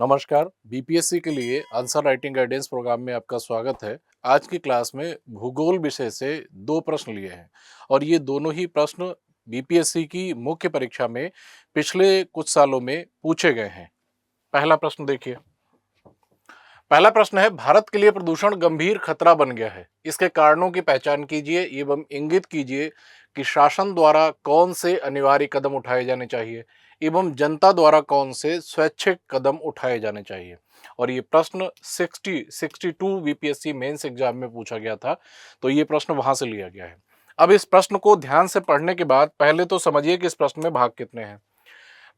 नमस्कार। बीपीएससी के लिए आंसर राइटिंग गाइडेंस प्रोग्राम में आपका स्वागत है। आज की क्लास में भूगोल विषय से दो प्रश्न लिए हैं और ये दोनों ही प्रश्न बीपीएससी की मुख्य परीक्षा में पिछले कुछ सालों में पूछे गए हैं। पहला प्रश्न देखिए। पहला प्रश्न है, भारत के लिए प्रदूषण गंभीर खतरा बन गया है। इसके कारणों की पहचान कीजिए एवं इंगित कीजिए कि शासन द्वारा कौन से अनिवार्य कदम उठाए जाने चाहिए एवं जनता द्वारा कौन से स्वैच्छिक कदम उठाए जाने चाहिए। और ये प्रश्न 62 बीपीएससी मेंस एग्जाम में पूछा गया था, तो ये प्रश्न वहां से लिया गया है। अब इस प्रश्न को ध्यान से पढ़ने के बाद पहले तो समझिए कि इस प्रश्न में भाग कितने हैं।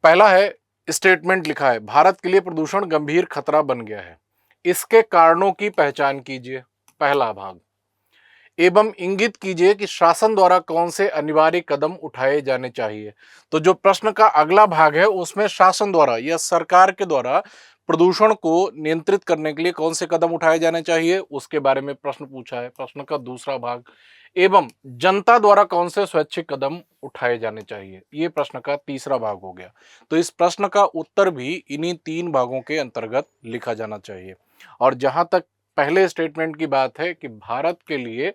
पहला है, स्टेटमेंट लिखा है, भारत के लिए प्रदूषण गंभीर खतरा बन गया है। इसके कारणों की पहचान कीजिए, पहला भाग। एवं इंगित कीजिए कि शासन द्वारा कौन से अनिवार्य कदम उठाए जाने चाहिए। तो जो प्रश्न का अगला भाग है उसमें शासन द्वारा या सरकार के द्वारा प्रदूषण को नियंत्रित करने के लिए कौन से कदम उठाए जाने चाहिए उसके बारे में प्रश्न पूछा है। प्रश्न का दूसरा भाग, एवं जनता द्वारा कौन से स्वैच्छिक कदम उठाए जाने चाहिए, ये प्रश्न का तीसरा भाग हो गया। तो इस प्रश्न का उत्तर भी इन्हीं तीन भागों के अंतर्गत लिखा जाना चाहिए। और जहां तक पहले स्टेटमेंट की बात है कि भारत के लिए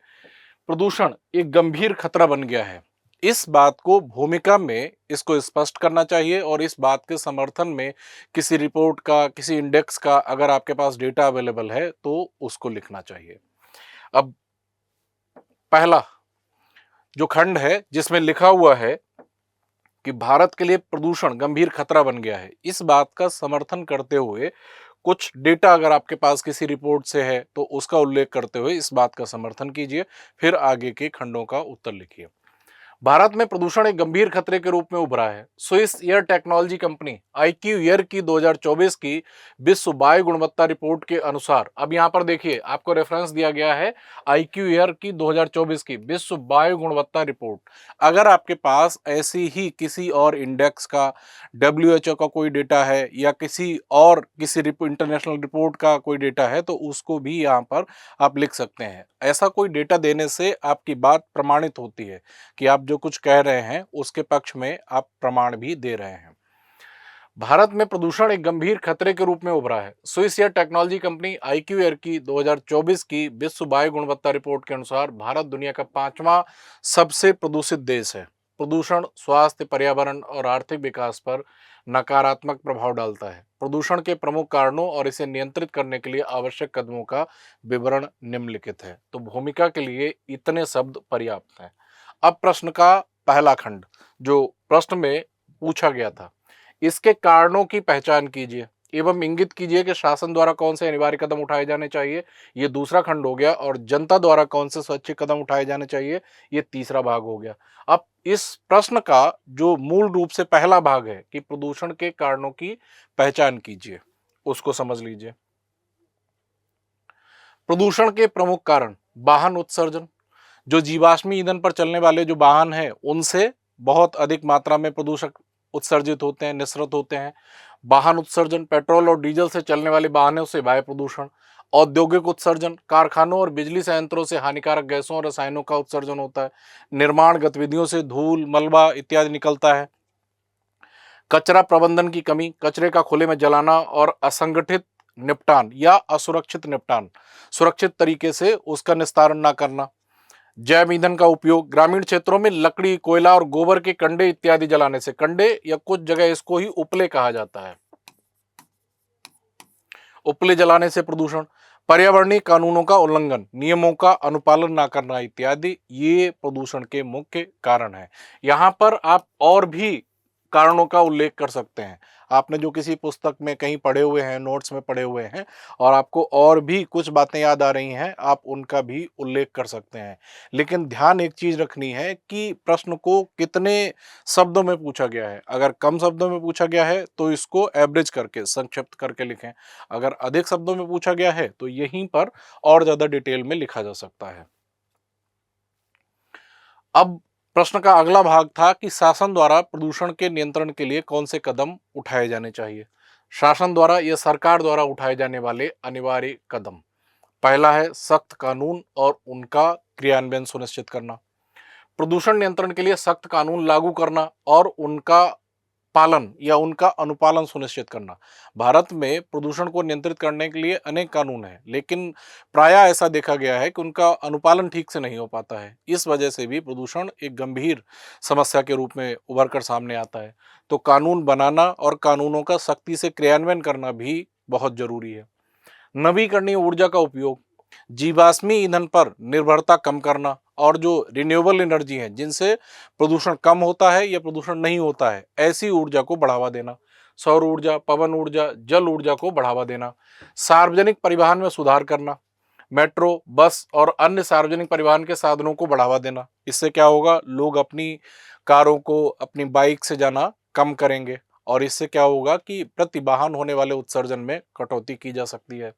प्रदूषण एक गंभीर खतरा बन गया है, इस बात को भूमिका में इसको स्पष्ट करना चाहिए और इस बात के समर्थन में किसी रिपोर्ट का, किसी इंडेक्स का अगर आपके पास डेटा अवेलेबल है तो उसको लिखना चाहिए। अब पहला जो खंड है जिसमें लिखा हुआ है कि भारत के लिए प्रदूषण गंभीर खतरा बन गया है, इस बात का समर्थन करते हुए कुछ डेटा अगर आपके पास किसी रिपोर्ट से है तो उसका उल्लेख करते हुए इस बात का समर्थन कीजिए, फिर आगे के खंडों का उत्तर लिखिए। भारत में प्रदूषण एक गंभीर खतरे के रूप में उभरा है। Swiss air technology company IQ air की 2024 की विश्व वायु गुणवत्ता रिपोर्ट के अनुसार, अब यहां पर देखिए आपको रेफरेंस दिया गया है आईक्यू एयर की 2024 की विश्व वायु गुणवत्ता रिपोर्ट। अगर आपके पास ऐसी ही किसी और इंडेक्स का, डब्ल्यूएचओ का कोई डेटा है या किसी इंटरनेशनल रिपोर्ट का कोई डेटा है तो उसको भी यहाँ पर आप लिख सकते हैं। ऐसा कोई डेटा देने से आपकी बात प्रमाणित होती है कि आप जो कुछ कह रहे हैं उसके पक्ष में आप प्रमाण भी दे रहे हैं। भारत में प्रदूषण एक गंभीर खतरे के रूप में उभरा है। Swiss air technology company IQ air की 2024 की विश्व वायु गुणवत्ता रिपोर्ट के अनुसार भारत दुनिया का 5वां सबसे प्रदूषित देश है। प्रदूषण स्वास्थ्य, पर्यावरण और आर्थिक विकास पर नकारात्मक प्रभाव डालता है। प्रदूषण के प्रमुख कारणों और इसे नियंत्रित करने के लिए आवश्यक कदमों का विवरण निम्नलिखित है। तो भूमिका के लिए इतने शब्द पर्याप्त हैं। अब प्रश्न का पहला खंड जो प्रश्न में पूछा गया था, इसके कारणों की पहचान कीजिए एवं इंगित कीजिए कि शासन द्वारा कौन से अनिवार्य कदम उठाए जाने चाहिए, ये दूसरा खंड हो गया। और जनता द्वारा कौन से स्वैच्छिक कदम उठाए जाने चाहिए, ये तीसरा भाग हो गया। अब इस प्रश्न का जो मूल रूप से पहला भाग है कि प्रदूषण के कारणों की पहचान कीजिए, उसको समझ लीजिए। प्रदूषण के प्रमुख कारण, वाहन उत्सर्जन, जो जीवाश्मी ईंधन पर चलने वाले जो वाहन हैं उनसे बहुत अधिक मात्रा में प्रदूषक उत्सर्जित होते हैं, निस्सृत होते हैं। वाहन उत्सर्जन, पेट्रोल और डीजल से चलने वाले वाहनों से वायु प्रदूषण। औद्योगिक उत्सर्जन, कारखानों और बिजली संयंत्रों से हानिकारक गैसों और रसायनों का उत्सर्जन होता है। निर्माण गतिविधियों से धूल, मलबा इत्यादि निकलता है। कचरा प्रबंधन की कमी, कचरे का खुले में जलाना और असंगठित निपटान या असुरक्षित निपटान, सुरक्षित तरीके से उसका निस्तारण ना करना। जैव ईंधन का उपयोग, ग्रामीण क्षेत्रों में लकड़ी, कोयला और गोबर के कंडे इत्यादि जलाने से, कंडे या कुछ जगह इसको ही उपले कहा जाता है, उपले जलाने से प्रदूषण। पर्यावरणीय कानूनों का उल्लंघन, नियमों का अनुपालन ना करना इत्यादि ये प्रदूषण के मुख्य कारण है। यहाँ पर आप और भी कारणों का उल्लेख कर सकते हैं। आपने जो किसी पुस्तक में कहीं पढ़े हुए हैं, नोट्स में पढ़े हुए हैं और आपको और भी कुछ बातें याद आ रही हैं, आप उनका भी उल्लेख कर सकते हैं। लेकिन ध्यान एक चीज रखनी है कि प्रश्न को कितने शब्दों में पूछा गया है। अगर कम शब्दों में पूछा गया है तो इसको एवरेज करके, संक्षिप्त करके लिखें। अगर अधिक शब्दों में पूछा गया है तो यहीं पर और ज्यादा डिटेल में लिखा जा सकता है। अब प्रश्न का अगला भाग था कि शासन द्वारा प्रदूषण के नियंत्रण के लिए कौन से कदम उठाए जाने चाहिए। शासन द्वारा या सरकार द्वारा उठाए जाने वाले अनिवार्य कदम, पहला है सख्त कानून और उनका क्रियान्वयन सुनिश्चित करना। प्रदूषण नियंत्रण के लिए सख्त कानून लागू करना और उनका पालन या उनका अनुपालन सुनिश्चित करना। भारत में प्रदूषण को नियंत्रित करने के लिए अनेक कानून हैं, लेकिन प्रायः ऐसा देखा गया है कि उनका अनुपालन ठीक से नहीं हो पाता है। इस वजह से भी प्रदूषण एक गंभीर समस्या के रूप में उभर कर सामने आता है। तो कानून बनाना और कानूनों का सख्ती से क्रियान्वयन करना भी बहुत जरूरी है। नवीकरणीय ऊर्जा का उपयोग, जीवाश्मी ईंधन पर निर्भरता कम करना और जो रिन्यूएबल एनर्जी है जिनसे प्रदूषण कम होता है या प्रदूषण नहीं होता है, ऐसी ऊर्जा को बढ़ावा देना। सौर ऊर्जा, पवन ऊर्जा, जल ऊर्जा को बढ़ावा देना। सार्वजनिक परिवहन में सुधार करना, मेट्रो, बस और अन्य सार्वजनिक परिवहन के साधनों को बढ़ावा देना। इससे क्या होगा, लोग अपनी कारों को, अपनी बाइक से जाना कम करेंगे और इससे क्या होगा कि प्रति वाहन होने वाले उत्सर्जन में कटौती की जा सकती है।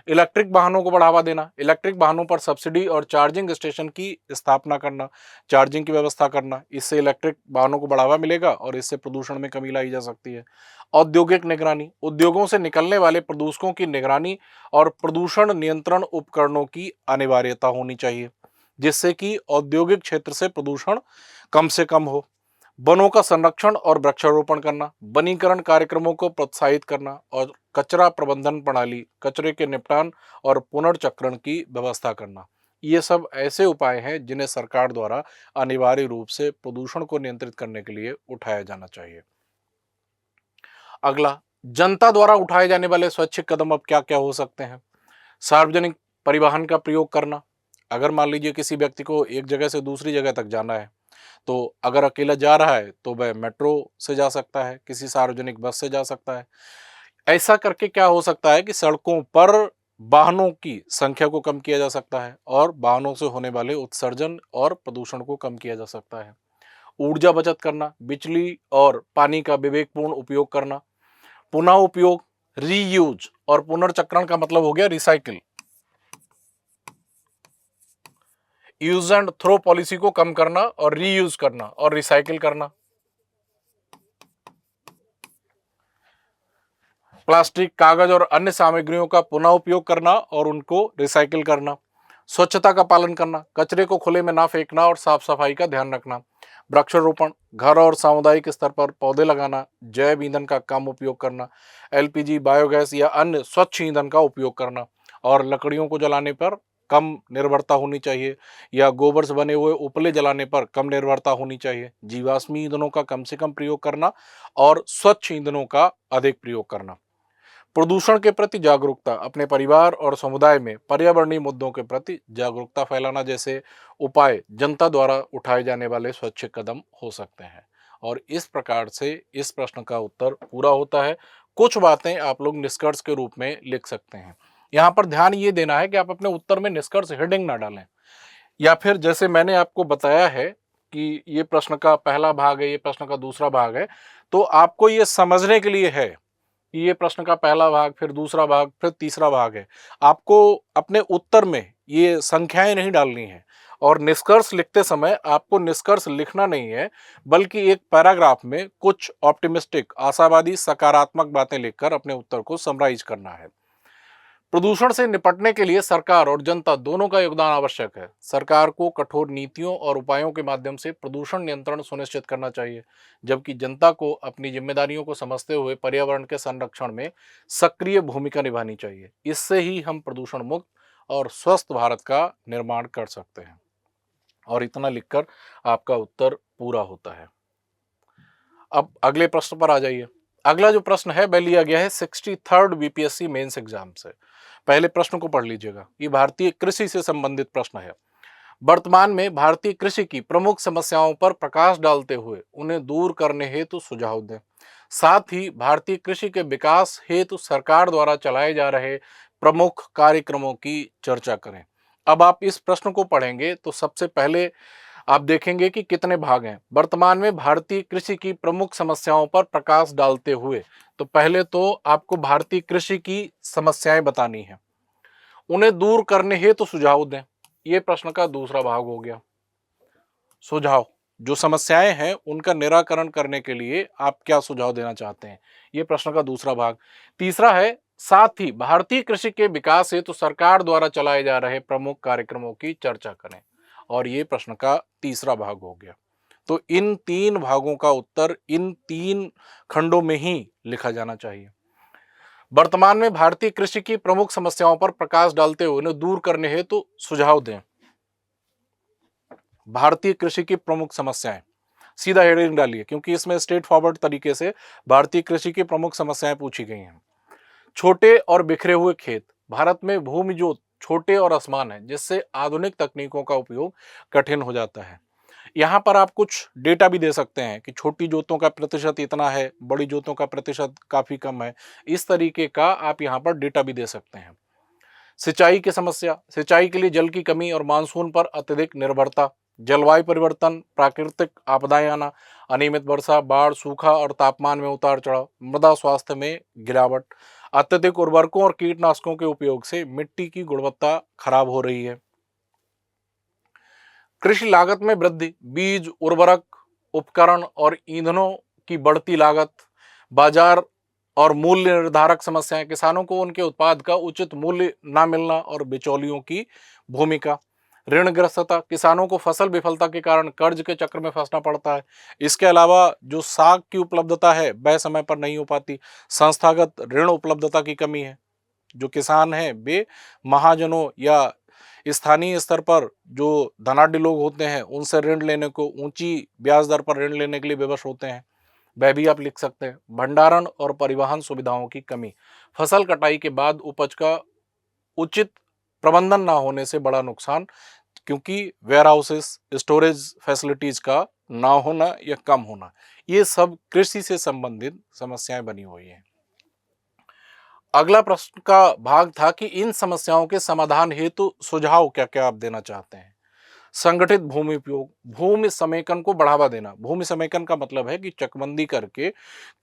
इलेक्ट्रिक वाहनों को बढ़ावा देना, इलेक्ट्रिक वाहनों पर सब्सिडी और चार्जिंग स्टेशन की स्थापना करना, चार्जिंग की व्यवस्था करना। इससे इलेक्ट्रिक वाहनों को बढ़ावा मिलेगा और इससे प्रदूषण में कमी लाई जा सकती है। औद्योगिक निगरानी, उद्योगों से निकलने वाले प्रदूषकों की निगरानी और प्रदूषण नियंत्रण उपकरणों की अनिवार्यता होनी चाहिए, जिससे कि औद्योगिक क्षेत्र से प्रदूषण कम से कम हो। वनों का संरक्षण और वृक्षारोपण करना, वनीकरण कार्यक्रमों को प्रोत्साहित करना और कचरा प्रबंधन प्रणाली, कचरे के निपटान और पुनर्चक्रण की व्यवस्था करना। ये सब ऐसे उपाय हैं जिन्हें सरकार द्वारा अनिवार्य रूप से प्रदूषण को नियंत्रित करने के लिए उठाया जाना चाहिए। अगला, जनता द्वारा उठाए जाने वाले स्वैच्छिक कदम अब क्या क्या हो सकते हैं। सार्वजनिक परिवहन का प्रयोग करना। अगर मान लीजिए किसी व्यक्ति को एक जगह से दूसरी जगह तक जाना है, तो अगर अकेला जा रहा है तो वह मेट्रो से जा सकता है, किसी सार्वजनिक बस से जा सकता है। ऐसा करके क्या हो सकता है कि सड़कों पर वाहनों की संख्या को कम किया जा सकता है और वाहनों से होने वाले उत्सर्जन और प्रदूषण को कम किया जा सकता है। ऊर्जा बचत करना, बिजली और पानी का विवेकपूर्ण उपयोग करना। पुनः उपयोग, रीयूज और पुनर्चक्रण का मतलब हो गया recycle. Use and throw policy को कम करना और रीयूज करना और रिसाइकिल करना। प्लास्टिक, कागज और अन्य सामग्रियों का पुनः उपयोग करना और उनको रिसाइकिल करना। स्वच्छता का पालन करना, कचरे को खुले में ना फेंकना और साफ सफाई का ध्यान रखना। वृक्षारोपण, घर और सामुदायिक स्तर पर पौधे लगाना। जैव ईंधन का कम उपयोग करना, एलपीजी, बायोगैस या अन्य स्वच्छ ईंधन का उपयोग करना और लकड़ियों को जलाने पर कम निर्भरता होनी चाहिए या गोबर से बने हुए उपले जलाने पर कम निर्भरता होनी चाहिए। जीवाश्मी ईंधनों का कम से कम प्रयोग करना और स्वच्छ ईंधनों का अधिक प्रयोग करना। प्रदूषण के प्रति जागरूकता, अपने परिवार और समुदाय में पर्यावरणीय मुद्दों के प्रति जागरूकता फैलाना जैसे उपाय जनता द्वारा उठाए जाने वाले स्वैच्छिक कदम हो सकते हैं। और इस प्रकार से इस प्रश्न का उत्तर पूरा होता है। कुछ बातें आप लोग निष्कर्ष के रूप में लिख सकते हैं। यहाँ पर ध्यान ये देना है कि आप अपने उत्तर में निष्कर्ष हेडिंग ना डालें, या फिर जैसे मैंने आपको बताया है कि ये प्रश्न का पहला भाग है, ये प्रश्न का दूसरा भाग है, तो आपको ये समझने के लिए है कि ये प्रश्न का पहला भाग, फिर दूसरा भाग, फिर तीसरा भाग है। आपको अपने उत्तर में ये संख्याएं नहीं डालनी है और निष्कर्ष लिखते समय आपको निष्कर्ष लिखना नहीं है, बल्कि एक पैराग्राफ में कुछ ऑप्टिमिस्टिक, आशावादी, सकारात्मक बातें लिखकर अपने उत्तर को समराइज करना है। प्रदूषण से निपटने के लिए सरकार और जनता दोनों का योगदान आवश्यक है। सरकार को कठोर नीतियों और उपायों के माध्यम से प्रदूषण नियंत्रण सुनिश्चित करना चाहिए, जबकि जनता को अपनी जिम्मेदारियों को समझते हुए पर्यावरण के संरक्षण में सक्रिय भूमिका निभानी चाहिए। इससे ही हम प्रदूषण मुक्त और स्वस्थ भारत का निर्माण कर सकते हैं। और इतना लिखकर आपका उत्तर पूरा होता है। अब अगले प्रश्न पर आ जाइए। अगला जो प्रश्न है वह लिया गया है 63rd बीपीएससी मेंस एग्जाम से। पहले प्रश्न को पढ़ लीजिएगा। ये भारतीय कृषि से संबंधित प्रश्न है। वर्तमान में भारतीय कृषि की प्रमुख समस्याओं पर प्रकाश डालते हुए उन्हें दूर करने हेतु सुझाव दें। साथ ही भारतीय कृषि के विकास हेतु सरकार द्वारा चलाए जा रहे प्रमुख कार्यक्रमों की चर्चा करें। अब आप इस प्रश्न को पढ़ेंगे तो सबसे पहले आप देखेंगे कि कितने भाग हैं। वर्तमान में भारतीय कृषि की प्रमुख समस्याओं पर प्रकाश डालते हुए, तो पहले तो आपको भारतीय कृषि की समस्याएं बतानी है। उन्हें दूर करने हेतु सुझाव दें, ये प्रश्न का दूसरा भाग हो गया। सुझाव, जो समस्याएं हैं उनका निराकरण करने के लिए आप क्या सुझाव देना चाहते हैं, ये प्रश्न का दूसरा भाग। तीसरा है, साथ ही भारतीय कृषि के विकास हेतु सरकार द्वारा चलाए जा रहे प्रमुख कार्यक्रमों की चर्चा करें, और ये प्रश्न का तीसरा भाग हो गया। तो इन 3 भागों का उत्तर इन 3 खंडों में ही लिखा जाना चाहिए। वर्तमान में भारतीय कृषि की प्रमुख समस्याओं पर प्रकाश डालते हुए उन्हें दूर करने हेतु सुझाव दें। भारतीय कृषि की प्रमुख समस्याएं, सीधा हेडिंग डालिए, क्योंकि इसमें स्ट्रेट फॉरवर्ड तरीके से भारतीय कृषि की प्रमुख समस्याएं पूछी गई हैं। छोटे और बिखरे हुए खेत, भारत में भूमि जोत छोटे और असमान है, जिससे आधुनिक तकनीकों का उपयोग कठिन हो जाता है। यहाँ पर आप कुछ डेटा भी दे सकते हैं कि छोटी जोतों का प्रतिशत इतना है, बड़ी जोतों का प्रतिशत काफी कम है। इस तरीके का आप यहाँ पर डेटा भी दे सकते हैं। सिंचाई की समस्या, सिंचाई के लिए जल की कमी और मानसून पर अत्यधिक निर्भरता, जलवायु परिवर्तन, प्राकृतिक आपदाएं आना, अनियमित वर्षा, बाढ़, सूखा और तापमान में उतार चढ़ाव, मृदा स्वास्थ्य में गिरावट, अत्यधिक उर्वरकों और कीटनाशकों के उपयोग से मिट्टी की गुणवत्ता खराब हो रही है। कृषि लागत में वृद्धि, बीज, उर्वरक, उपकरण और ईंधनों की बढ़ती लागत, बाजार और मूल्य निर्धारक समस्याएं, किसानों को उनके उत्पाद का उचित मूल्य न मिलना और बिचौलियों की भूमिका, ऋणग्रस्तता, किसानों को फसल विफलता के कारण कर्ज के चक्र में फंसना पड़ता है। इसके अलावा जो साख की उपलब्धता है वह समय पर नहीं हो पाती, संस्थागत ऋण उपलब्धता की कमी है। जो किसान हैं वे महाजनों या स्थानीय स्तर पर जो धनाढ्य लोग होते हैं उनसे ऋण लेने को, ऊंची ब्याज दर पर ऋण लेने के लिए विवश होते हैं, वह भी आप लिख सकते हैं। भंडारण और परिवहन सुविधाओं की कमी, फसल कटाई के बाद उपज का उचित प्रबंधन ना होने से बड़ा नुकसान, क्योंकि वेयर हाउसेस, स्टोरेज फैसिलिटीज का ना होना या कम होना, ये सब कृषि से संबंधित समस्याएं बनी हुई हैं। अगला प्रश्न का भाग था कि इन समस्याओं के समाधान हेतु सुझाव क्या क्या आप देना चाहते हैं। संगठित भूमि उपयोग, भूमि समेकन को बढ़ावा देना। भूमि समेकन का मतलब है कि चकबंदी करके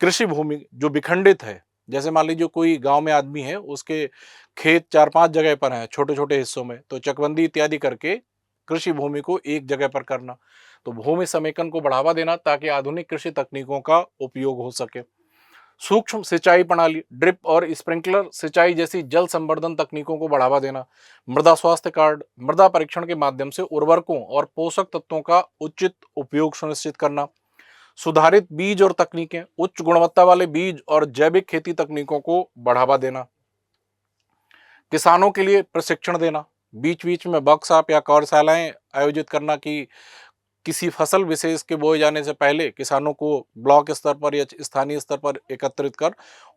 कृषि भूमि जो विखंडित है, जैसे मान लीजिए कोई गांव में आदमी है, उसके खेत 4-5 जगह पर हैं छोटे छोटे हिस्सों में, तो चकबंदी इत्यादि करके कृषि भूमि को एक जगह पर करना। तो भूमि समेकन को बढ़ावा देना ताकि आधुनिक कृषि तकनीकों का उपयोग हो सके। सूक्ष्म सिंचाई प्रणाली, ड्रिप और स्प्रिंकलर सिंचाई जैसी जल संवर्धन तकनीकों को बढ़ावा देना। मृदा स्वास्थ्य कार्ड, मृदा परीक्षण के माध्यम से उर्वरकों और पोषक तत्वों का उचित उपयोग सुनिश्चित करना। सुधारित बीज और तकनीकें, उच्च गुणवत्ता वाले बीज और जैविक खेती तकनीकों को बढ़ावा देना। किसानों के लिए प्रशिक्षण देना, बीच बीच में वर्कशॉप या कार्यशालाएं आयोजित करना कि किसी फसल विशेष के बोए जाने से पहले किसानों को ब्लॉक स्तर पर या स्थानीय स्तर पर एकत्रित कर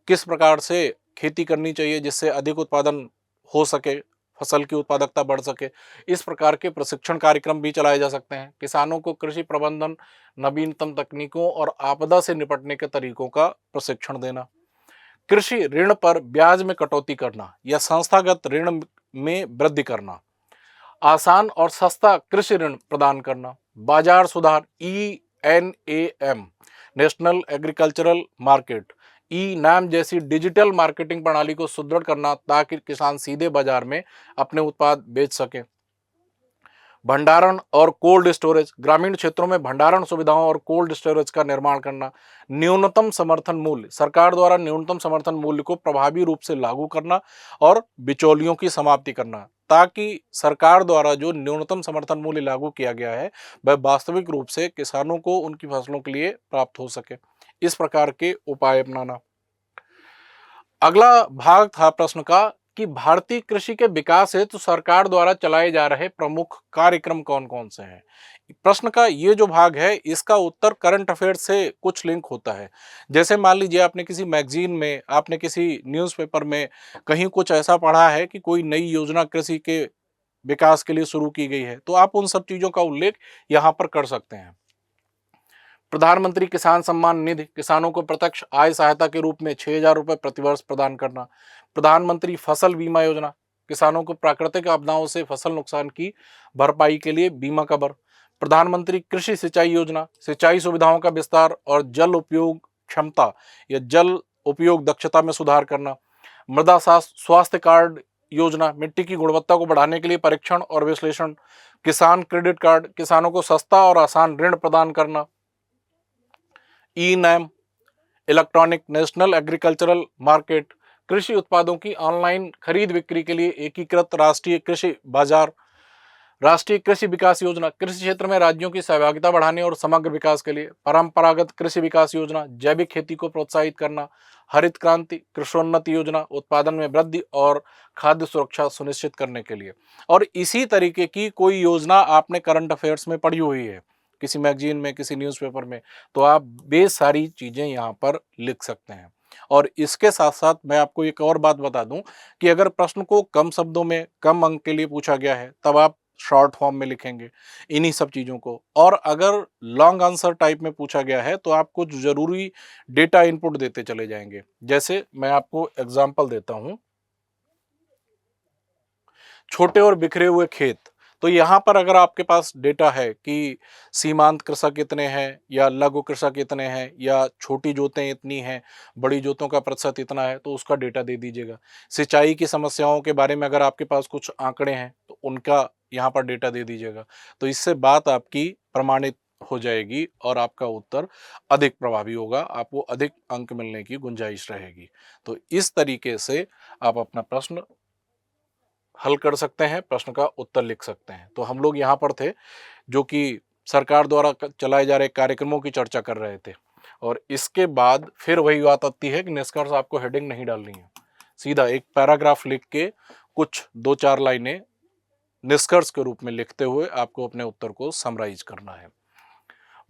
किस प्रकार से खेती करनी चाहिए जिससे अधिक उत्पादन हो सके, फसल की उत्पादकता बढ़ सके। इस प्रकार के प्रशिक्षण कार्यक्रम भी चलाए जा सकते हैं। किसानों को कृषि प्रबंधन, नवीनतम तकनीकों और आपदा से निपटने के तरीकों का प्रशिक्षण देना। कृषि ऋण पर ब्याज में कटौती करना या संस्थागत ऋण में वृद्धि करना। आसान और सस्ता कृषि ऋण प्रदान करना। बाजार सुधार, ENAM, नेशनल एग्रीकल्चरल मार्केट, ई नाम जैसी डिजिटल मार्केटिंग प्रणाली को सुदृढ़ करना ताकि किसान सीधे बाजार में अपने उत्पाद बेच सके। भंडारण और कोल्ड स्टोरेज, ग्रामीण क्षेत्रों में भंडारण सुविधाओं और कोल्ड स्टोरेज का निर्माण करना। न्यूनतम समर्थन मूल्य, सरकार द्वारा न्यूनतम समर्थन मूल्य को प्रभावी रूप से लागू करना और बिचौलियों की समाप्ति करना, ताकि सरकार द्वारा जो न्यूनतम समर्थन मूल्य लागू किया गया है वह वास्तविक रूप से किसानों को उनकी फसलों के लिए प्राप्त हो सके। इस प्रकार के उपाय अपनाना। अगला भाग था प्रश्न का कि भारतीय कृषि के विकास हेतु तो सरकार द्वारा चलाए जा रहे प्रमुख कार्यक्रम कौन कौन से हैं। प्रश्न का ये जो भाग है इसका उत्तर करंट अफेयर्स से कुछ लिंक होता है। जैसे मान लीजिए आपने किसी मैगजीन में, आपने किसी न्यूज़पेपर में कहीं कुछ ऐसा पढ़ा है कि कोई नई योजना कृषि के विकास के लिए शुरू की गई है, तो आप उन सब चीज़ों का उल्लेख यहाँ पर कर सकते हैं। प्रधानमंत्री किसान सम्मान निधि, किसानों को प्रत्यक्ष आय सहायता के रूप में 6,000 रुपये प्रतिवर्ष प्रदान करना। प्रधानमंत्री फसल बीमा योजना, किसानों को प्राकृतिक आपदाओं से फसल नुकसान की भरपाई के लिए बीमा कवर। प्रधानमंत्री कृषि सिंचाई योजना, सिंचाई सुविधाओं का विस्तार और जल उपयोग क्षमता या जल उपयोग दक्षता में सुधार करना। मृदा स्वास्थ्य कार्ड योजना, मिट्टी की गुणवत्ता को बढ़ाने के लिए परीक्षण और विश्लेषण। किसान क्रेडिट कार्ड, किसानों को सस्ता और आसान ऋण प्रदान करना। E-NAM, electronic national agricultural market, कृषि उत्पादों की ऑनलाइन खरीद बिक्री के लिए एकीकृत राष्ट्रीय कृषि बाजार। राष्ट्रीय कृषि विकास योजना, कृषि क्षेत्र में राज्यों की सहभागिता बढ़ाने और समग्र विकास के लिए। परंपरागत कृषि विकास योजना, जैविक खेती को प्रोत्साहित करना। हरित क्रांति, कृषोन्नति योजना, उत्पादन में वृद्धि और खाद्य सुरक्षा सुनिश्चित करने के लिए। और इसी तरीके की कोई योजना आपने करंट अफेयर्स में पढ़ी हुई है, किसी मैगजीन में, किसी न्यूज़पेपर में, तो आप बे सारी चीज़ें यहाँ पर लिख सकते हैं। और इसके साथ साथ मैं आपको एक और बात बता दूं कि अगर प्रश्न को कम शब्दों में, कम अंक के लिए पूछा गया है, तब आप शॉर्ट फॉर्म में लिखेंगे इन्हीं सब चीज़ों को। और अगर लॉन्ग आंसर टाइप में पूछा गया है तो आप कुछ ज़रूरी डेटा इनपुट देते चले जाएंगे। जैसे मैं आपको एग्जांपल देता हूं, छोटे और बिखरे हुए खेत। तो यहाँ पर अगर आपके पास डेटा है कि सीमांत कृषक कितने हैं, या लघु कृषक कितने हैं, या छोटी जोतें इतनी हैं, बड़ी जोतों का प्रतिशत इतना है, तो उसका डेटा दे दीजिएगा। सिंचाई की समस्याओं के बारे में अगर आपके पास कुछ आंकड़े हैं तो उनका यहाँ पर डेटा दे दीजिएगा। तो इससे बात आपकी प्रमाणित हो जाएगी और आपका उत्तर अधिक प्रभावी होगा, आपको अधिक अंक मिलने की गुंजाइश रहेगी। तो इस तरीके से आप अपना प्रश्न हल कर सकते हैं, प्रश्न का उत्तर लिख सकते हैं। तो हम लोग यहाँ पर थे जो कि सरकार द्वारा चलाए जा रहे कार्यक्रमों की चर्चा कर रहे थे, और इसके बाद फिर वही बात आती है कि निष्कर्ष आपको हेडिंग नहीं डालनी है, सीधा एक पैराग्राफ लिख के कुछ 2-4 लाइनें निष्कर्ष के रूप में लिखते हुए आपको अपने उत्तर को समराइज करना है।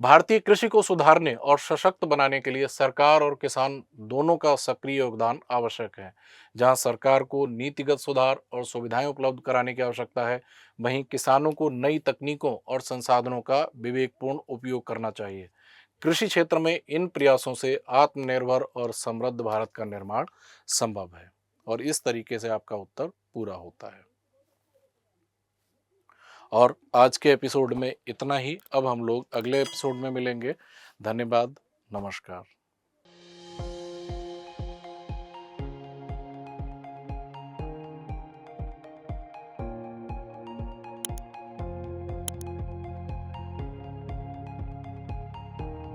भारतीय कृषि को सुधारने और सशक्त बनाने के लिए सरकार और किसान दोनों का सक्रिय योगदान आवश्यक है। जहां सरकार को नीतिगत सुधार और सुविधाएं उपलब्ध कराने की आवश्यकता है, वहीं किसानों को नई तकनीकों और संसाधनों का विवेकपूर्ण उपयोग करना चाहिए। कृषि क्षेत्र में इन प्रयासों से आत्मनिर्भर और समृद्ध भारत का निर्माण संभव है। और इस तरीके से आपका उत्तर पूरा होता है। और आज के एपिसोड में इतना ही। अब हम लोग अगले एपिसोड में मिलेंगे। धन्यवाद। नमस्कार।